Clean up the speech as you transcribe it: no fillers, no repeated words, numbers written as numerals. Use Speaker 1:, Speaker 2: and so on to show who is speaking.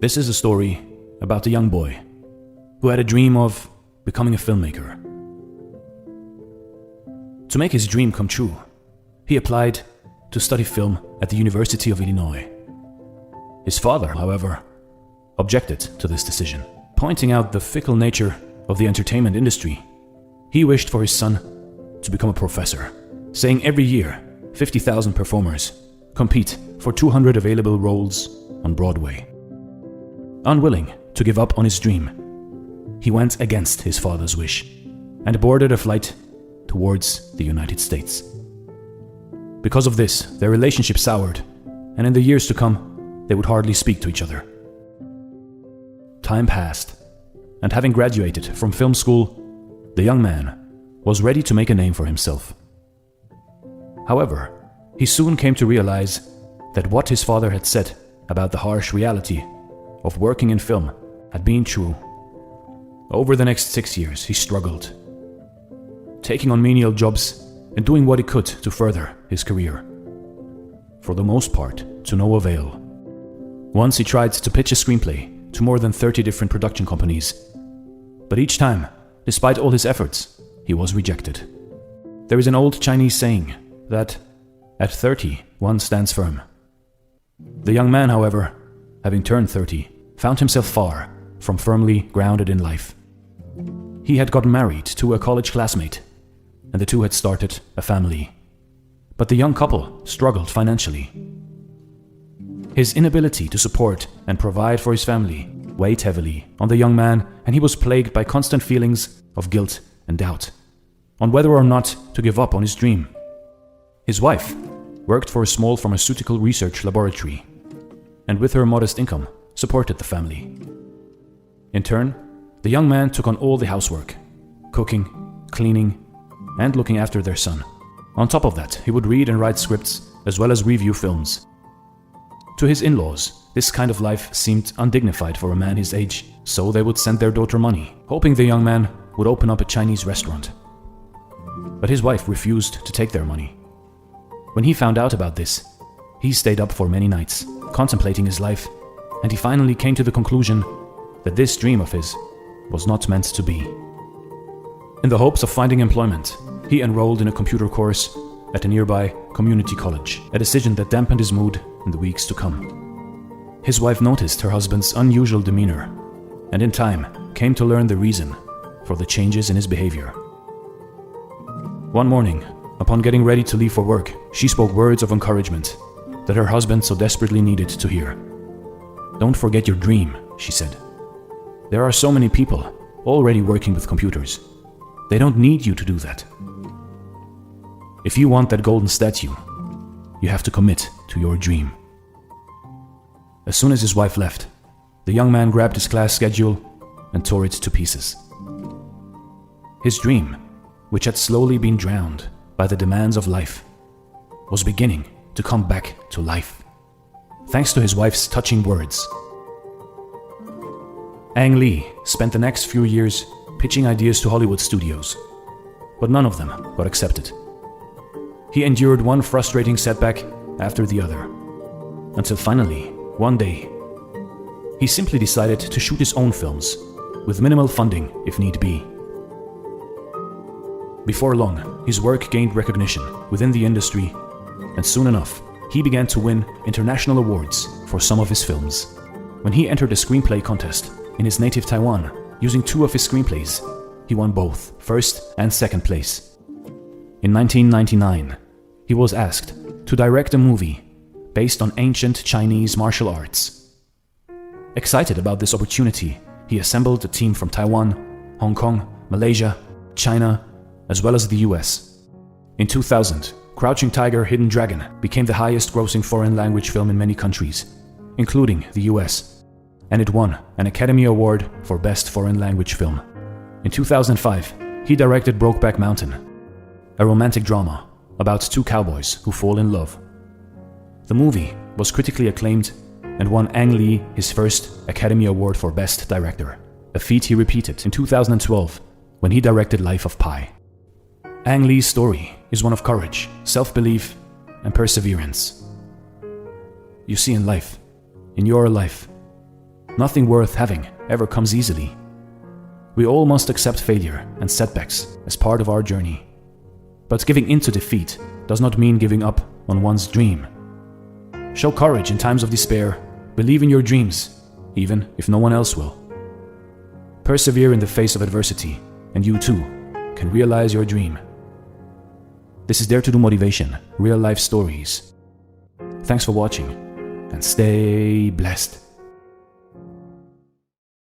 Speaker 1: This is a story about a young boy who had a dream of becoming a filmmaker. To make his dream come true, he applied to study film at the University of Illinois. His father, however, objected to this decision, pointing out the fickle nature of the entertainment industry. He wished for his son to become a professor, saying every year 50,000 performers compete for 200 available roles on Broadway. Unwilling to give up on his dream, he went against his father's wish and boarded a flight towards the United States. Because of this, their relationship soured, and in the years to come, they would hardly speak to each other. Time passed, and having graduated from film school, the young man was ready to make a name for himself. However, he soon came to realize that what his father had said about the harsh reality of working in film had been true. Over the next 6 years, he struggled, taking on menial jobs and doing what he could to further his career. For the most part, to no avail. Once he tried to pitch a screenplay to more than 30 different production companies, but each time, despite all his efforts, he was rejected. There is an old Chinese saying that at 30, one stands firm. The young man, however, having turned 30, found himself far from firmly grounded in life. He had gotten married to a college classmate, and the two had started a family. But the young couple struggled financially. His inability to support and provide for his family weighed heavily on the young man, and he was plagued by constant feelings of guilt and doubt on whether or not to give up on his dream. His wife worked for a small pharmaceutical research laboratory, and with her modest income, supported the family. In turn, the young man took on all the housework, cooking, cleaning, and looking after their son. On top of that, he would read and write scripts, as well as review films. To his in-laws, this kind of life seemed undignified for a man his age, so they would send their daughter money, hoping the young man would open up a Chinese restaurant. But his wife refused to take their money. When he found out about this, he stayed up for many nights, contemplating his life, and he finally came to the conclusion that this dream of his was not meant to be. In the hopes of finding employment, he enrolled in a computer course at a nearby community college, a decision that dampened his mood in the weeks to come. His wife noticed her husband's unusual demeanor, and in time came to learn the reason for the changes in his behavior. One morning, upon getting ready to leave for work, she spoke words of encouragement that her husband so desperately needed to hear. "Don't forget your dream," she said. "There are so many people already working with computers. They don't need you to do that. If you want that golden statue, you have to commit to your dream." As soon as his wife left, the young man grabbed his class schedule and tore it to pieces. His dream, which had slowly been drowned by the demands of life, was beginning to come back to life, thanks to his wife's touching words. Ang Lee spent the next few years pitching ideas to Hollywood studios, but none of them got accepted. He endured one frustrating setback after the other, until finally, one day, he simply decided to shoot his own films, with minimal funding if need be. Before long, his work gained recognition within the industry, and soon enough, he began to win international awards for some of his films. When he entered a screenplay contest in his native Taiwan, using 2 of his screenplays, he won both first and second place. In 1999, he was asked to direct a movie based on ancient Chinese martial arts. Excited about this opportunity, he assembled a team from Taiwan, Hong Kong, Malaysia, China, as well as the US. In 2000, Crouching Tiger, Hidden Dragon became the highest-grossing foreign language film in many countries, including the US, and it won an Academy Award for Best Foreign Language Film. In 2005, he directed Brokeback Mountain, a romantic drama about 2 cowboys who fall in love. The movie was critically acclaimed and won Ang Lee his first Academy Award for Best Director, a feat he repeated in 2012 when he directed Life of Pi. Ang Lee's story is one of courage, self-belief, and perseverance. You see, in life, in your life, Nothing worth having ever comes easily. We all must accept failure and setbacks as part of our journey. But giving in to defeat does not mean giving up on one's dream. Show courage in times of despair. Believe in your dreams, even if no one else will. Persevere in the face of adversity, and you too can realize your dream. This is Dare to Do Motivation, real life stories. Thanks for watching, and stay blessed.